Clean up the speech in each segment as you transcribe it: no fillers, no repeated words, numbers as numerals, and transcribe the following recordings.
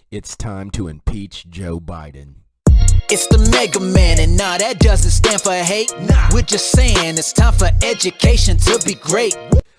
It's time to impeach Joe Biden. It's the Mega Man, and nah, that doesn't stand for hate. Nah, we're just saying it's time for education to be great.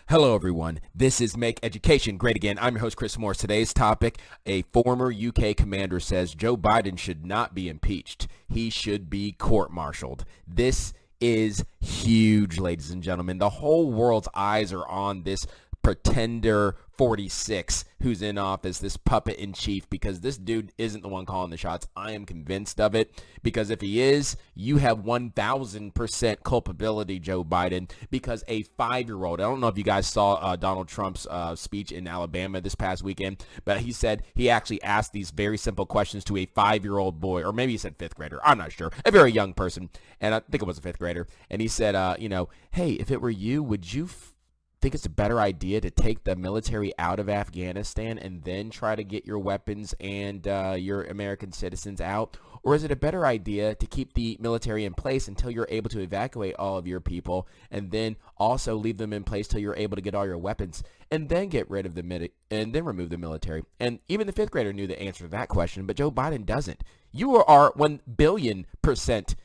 Hello, everyone. This is Make Education Great Again. I'm your host, Chris Morris. Today's topic, a former UK commander says Joe Biden should not be impeached. He should be court-martialed. This is huge, ladies and gentlemen. The whole world's eyes are on this pretender 46 who's in office, this puppet in chief, because this dude isn't the one calling the shots. I am convinced of it, because if he is, you have 1,000% culpability, Joe Biden, because a 5-year-old, I don't know if you guys saw Donald Trump's speech in Alabama this past weekend, but he said he actually asked these very simple questions to a 5-year-old boy, or maybe he said 5th grader, I'm not sure, a very young person, and I think it was a 5th grader, and he said, hey, if it were you, would you think it's a better idea to take the military out of Afghanistan and then try to get your weapons and your American citizens out? Or is it a better idea to keep the military in place until you're able to evacuate all of your people and then also leave them in place till you're able to get all your weapons and then get rid of and then remove the military? And even the 5th grader knew the answer to that question, but Joe Biden doesn't. You are 1 billion%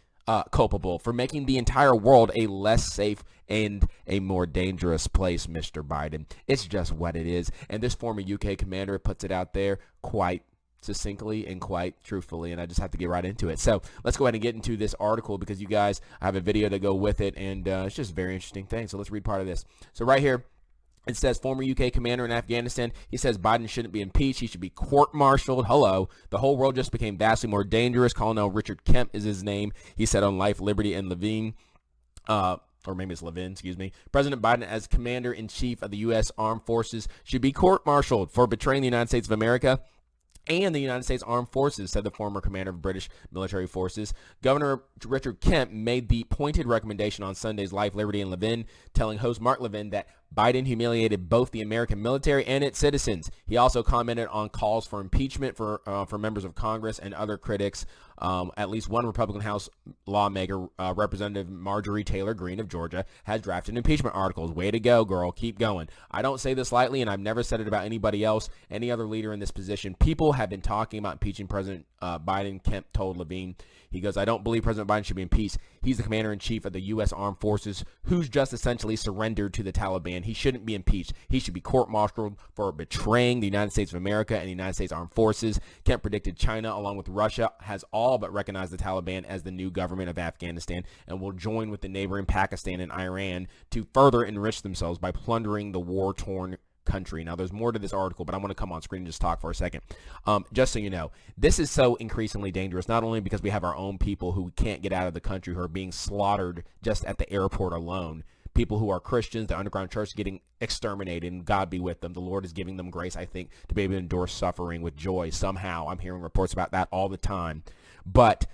culpable for making the entire world a less safe and a more dangerous place, Mr. Biden. It's just what it is. And this former UK commander puts it out there quite succinctly and quite truthfully, and I just have to get right into it. So let's go ahead and get into this article, because you guys have a video to go with it, and it's just a very interesting thing. So let's read part of this. So right here, it says, former UK commander in Afghanistan, he says Biden shouldn't be impeached. He should be court-martialed. Hello. The whole world just became vastly more dangerous. Col Richard Kemp is his name. He said on Life, Liberty, and Levine, or maybe it's Levin, excuse me. President Biden, as commander-in-chief of the U.S. Armed Forces, should be court-martialed for betraying the United States of America and the United States Armed Forces, said the former commander of British military forces. Governor Richard Kemp made the pointed recommendation on Sunday's Life, Liberty, and Levin, telling host Mark Levin that Biden humiliated both the American military and its citizens. He also commented on calls for impeachment for members of Congress and other critics. At least one Republican House lawmaker, Representative Marjorie Taylor Greene of Georgia, has drafted impeachment articles. Way to go, girl. Keep going. I don't say this lightly, and I've never said it about anybody else, any other leader in this position. People have been talking about impeaching President Biden, Kemp told Levine. He goes, I don't believe President Biden should be impeached. He's the commander-in-chief of the U.S. Armed Forces who's just essentially surrendered to the Taliban. He shouldn't be impeached. He should be court-martialed for betraying the United States of America and the United States Armed Forces. Kemp predicted China, along with Russia, has all but recognized the Taliban as the new government of Afghanistan and will join with the neighboring Pakistan and Iran to further enrich themselves by plundering the war-torn country. Now, there's more to this article, but I want to come on screen and just talk for a second. Just so you know, this is so increasingly dangerous, not only because we have our own people who can't get out of the country, who are being slaughtered just at the airport alone, people who are Christians, the underground church getting exterminated, and God be with them. The Lord is giving them grace, I think, to be able to endure suffering with joy somehow. I'm hearing reports about that all the time. But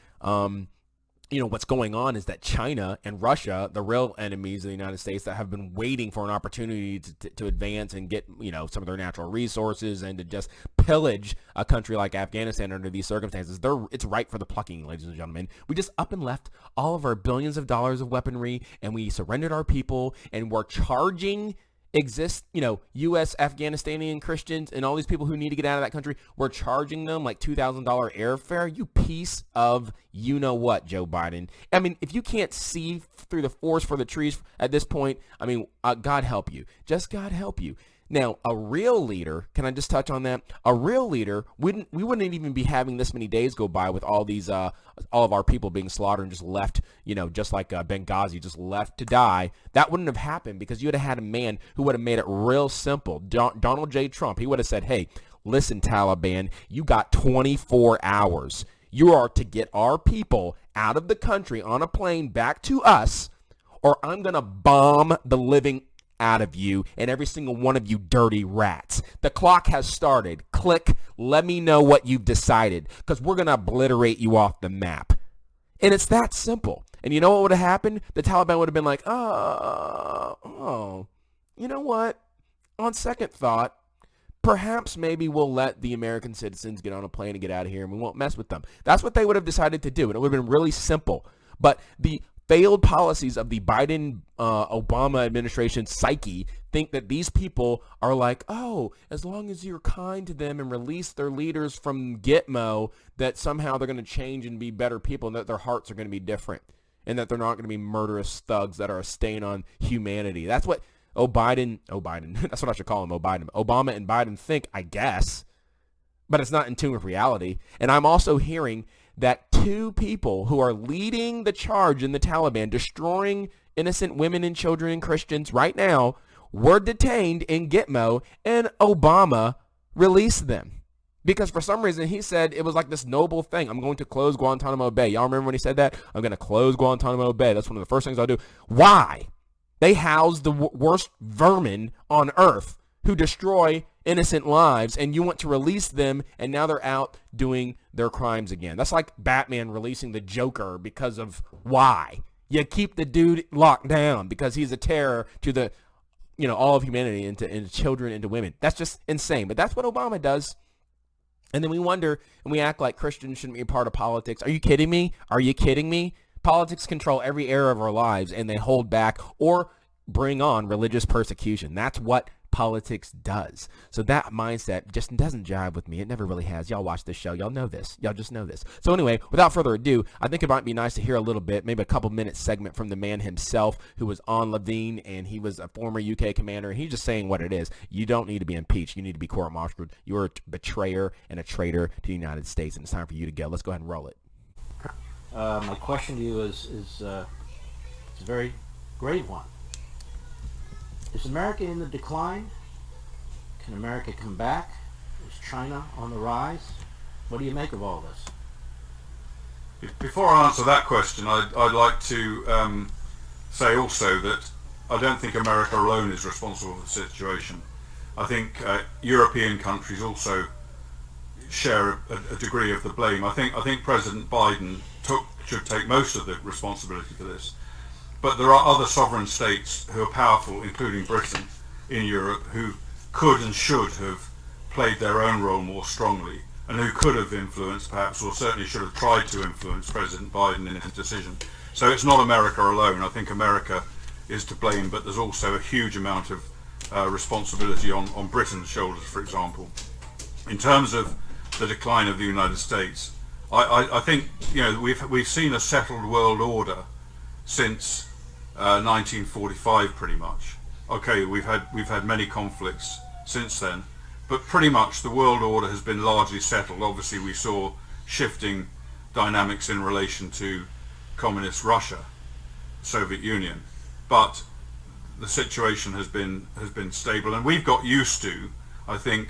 what's going on is that China and Russia, the real enemies of the United States that have been waiting for an opportunity to advance and get, some of their natural resources and to just pillage a country like Afghanistan under these circumstances, it's ripe for the plucking, ladies and gentlemen. We just up and left all of our billions of dollars of weaponry, and we surrendered our people, and we're charging U.S. Afghanistani Christians and all these people who need to get out of that country, we're charging them like $2,000 airfare. You piece of you-know-what, Joe Biden. I mean, if you can't see through the forest for the trees at this point, God help you. Just God help you. Now, a real leader, can I just touch on that? A real leader, we wouldn't even be having this many days go by with all these, all of our people being slaughtered and just left, just like Benghazi, just left to die. That wouldn't have happened because you would have had a man who would have made it real simple. Donald J. Trump, he would have said, hey, listen, Taliban, you got 24 hours. You are to get our people out of the country on a plane back to us, or I'm going to bomb the living out of you and every single one of you dirty rats. The clock has started. Click. Let me know what you've decided, because we're going to obliterate you off the map. And it's that simple. And you know what would have happened? The Taliban would have been like, you know what? On second thought, perhaps maybe we'll let the American citizens get on a plane and get out of here, and we won't mess with them. That's what they would have decided to do, and it would have been really simple. But the failed policies of the Biden Obama administration psyche think that these people are like, oh, as long as you're kind to them and release their leaders from Gitmo, that somehow they're going to change and be better people and that their hearts are going to be different and that they're not going to be murderous thugs that are a stain on humanity. That's what Biden, that's what I should call him, Obama and Biden think, I guess, but it's not in tune with reality. And I'm also hearing that two people who are leading the charge in the Taliban, destroying innocent women and children and Christians right now, were detained in Gitmo, and Obama released them. Because for some reason, he said it was like this noble thing. I'm going to close Guantanamo Bay. Y'all remember when he said that? I'm going to close Guantanamo Bay. That's one of the first things I'll do. Why? They house the worst vermin on earth who destroy innocent lives, and you want to release them, and now they're out doing their crimes again. That's like Batman releasing the Joker because of why? You keep the dude locked down because he's a terror to the, all of humanity, into children, into women. That's just insane. But that's what Obama does. And then we wonder, and we act like Christians shouldn't be a part of politics. Are you kidding me? Are you kidding me? Politics control every area of our lives, and they hold back or bring on religious persecution. That's what politics does. So that mindset just doesn't jive with me. It never really has. Y'all watch this show. Y'all know this. Y'all just know this. So anyway, without further ado, I think it might be nice to hear a little bit, maybe a couple minutes segment from the man himself who was on Levine, and he was a former UK commander, and he's just saying what it is. You don't need to be impeached. You need to be court-martialed. You're a betrayer and a traitor to the United States, and it's time for you to go. Let's go ahead and roll it. My question to you is a very grave one. Is America in the decline? Can America come back? Is China on the rise? What do you make of all this? Before I answer that question, I'd like to say also that I don't think America alone is responsible for the situation. I think European countries also share a degree of the blame. I think President Biden should take most of the responsibility for this. But there are other sovereign states who are powerful, including Britain, in Europe, who could and should have played their own role more strongly, and who could have influenced, perhaps, or certainly should have tried to influence President Biden in his decision. So it's not America alone. I think America is to blame, but there's also a huge amount of responsibility on Britain's shoulders, for example. In terms of the decline of the United States, I think we've seen a settled world order since 1945, pretty much. Okay, we've had many conflicts since then, but pretty much the world order has been largely settled. Obviously, we saw shifting dynamics in relation to communist Russia, Soviet Union, but the situation has been stable, and we've got used to, I think,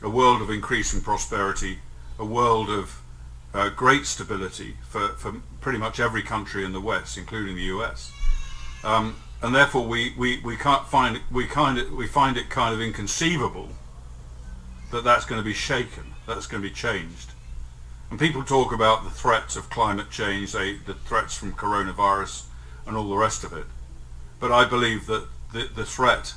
a world of increasing prosperity, a world of great stability for pretty much every country in the West, including the US, and therefore we find it kind of inconceivable that that's going to be shaken, that's going to be changed. And people talk about the threats of climate change, the threats from coronavirus, and all the rest of it. But I believe that the threat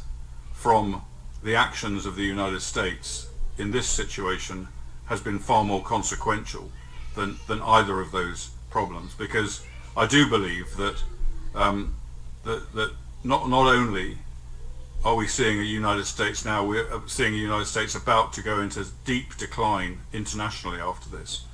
from the actions of the United States in this situation has been far more consequential than either of those problems, because I do believe that that not only are we seeing a United States now, we're seeing a United States about to go into deep decline internationally after this.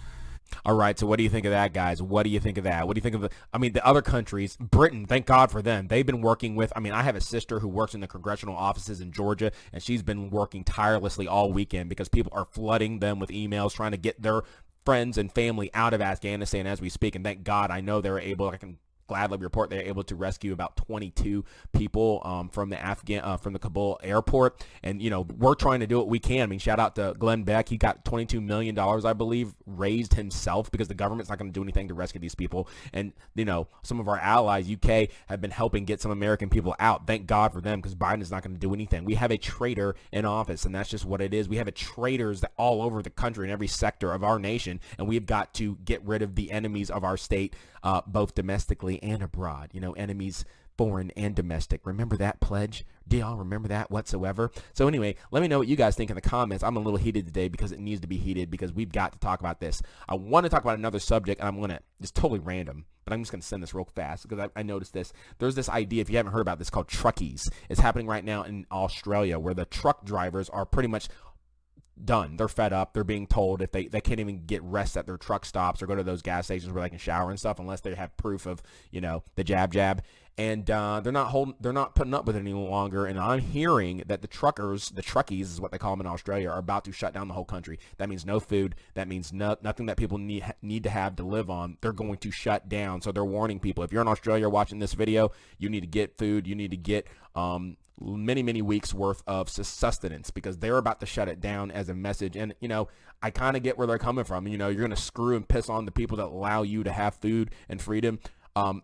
All right, so what do you think of that, guys? What do you think of that? What do you think of the other countries? Britain, thank God for them. They've been working with, I have a sister who works in the congressional offices in Georgia, and she's been working tirelessly all weekend because people are flooding them with emails trying to get their friends and family out of Afghanistan as we speak. And thank God, I know they're able, I can gladly report they're able to rescue about 22 people from the Kabul airport. And, we're trying to do what we can. Shout out to Glenn Beck. He got $22 million, I believe, raised himself because the government's not going to do anything to rescue these people. And, some of our allies, UK, have been helping get some American people out. Thank God for them, because Biden is not going to do anything. We have a traitor in office, and that's just what it is. We have traitors all over the country in every sector of our nation, and we've got to get rid of the enemies of our state, both domestically and abroad. Enemies foreign and domestic. Remember that pledge? Do y'all remember that whatsoever? So anyway, let me know what you guys think in the comments. I'm a little heated today because it needs to be heated because we've got to talk about this. I want to talk about another subject, and I'm going to, it's totally random, but I'm just going to send this real fast because I noticed this. There's this idea, if you haven't heard about this, called truckies. It's happening right now in Australia where the truck drivers are pretty much done. They're fed up. They're being told if they can't even get rest at their truck stops or go to those gas stations where they can shower and stuff unless they have proof of, you know, the jab. And they're not putting up with it any longer. And I'm hearing that the truckies is what they call them in Australia, are about to shut down the whole country. That means no food. That means nothing that people need to have to live on. They're going to shut down. So they're warning people. If you're in Australia watching this video, you need to get food. You need to get many weeks worth of sustenance because they're about to shut it down as a message. And, you know, I kind of get where they're coming from. You know, you're going to screw and piss on the people that allow you to have food and freedom.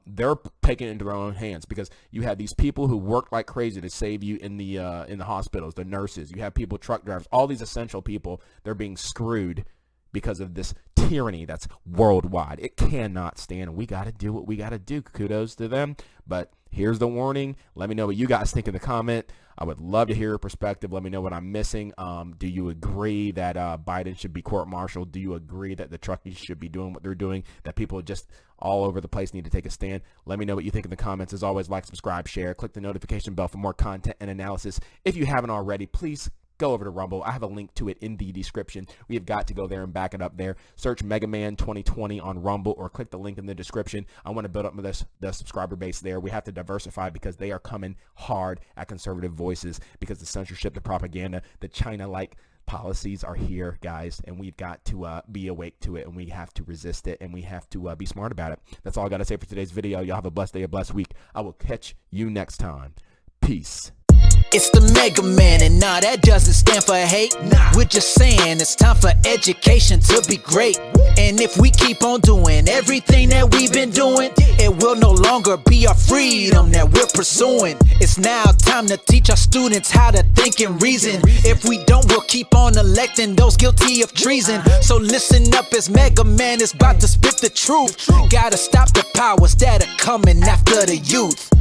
They're taking it into their own hands because you have these people who work like crazy to save you in the hospitals, the nurses. You have people, truck drivers, all these essential people. They're being screwed because of this tyranny that's worldwide. It cannot stand. We got to do what we got to do. Kudos to them. But here's the warning. Let me know what you guys think in the comment. I would love to hear your perspective. Let me know what I'm missing. Do you agree that Biden should be court-martialed? Do you agree that the truckies should be doing what they're doing, that people just all over the place need to take a stand? Let me know what you think in the comments. As always, like, subscribe, share, click the notification bell for more content and analysis. If you haven't already, please go over to Rumble. I have a link to it in the description. We have got to go there and back it up there. Search Mega Man 2020 on Rumble or click the link in the description. I want to build up the subscriber base there. We have to diversify because they are coming hard at conservative voices because the censorship, the propaganda, the China-like policies are here, guys, and we've got to be awake to it, and we have to resist it, and we have to be smart about it. That's all I got to say for today's video. Y'all have a blessed day, a blessed week. I will catch you next time. Peace. It's the Mega Man, and nah, that doesn't stand for hate. We're just saying it's time for education to be great. And if we keep on doing everything that we've been doing, it will no longer be our freedom that we're pursuing. It's now time to teach our students how to think and reason. If we don't, we'll keep on electing those guilty of treason. So listen up as Mega Man is about to spit the truth. Gotta stop the powers that are coming after the youth.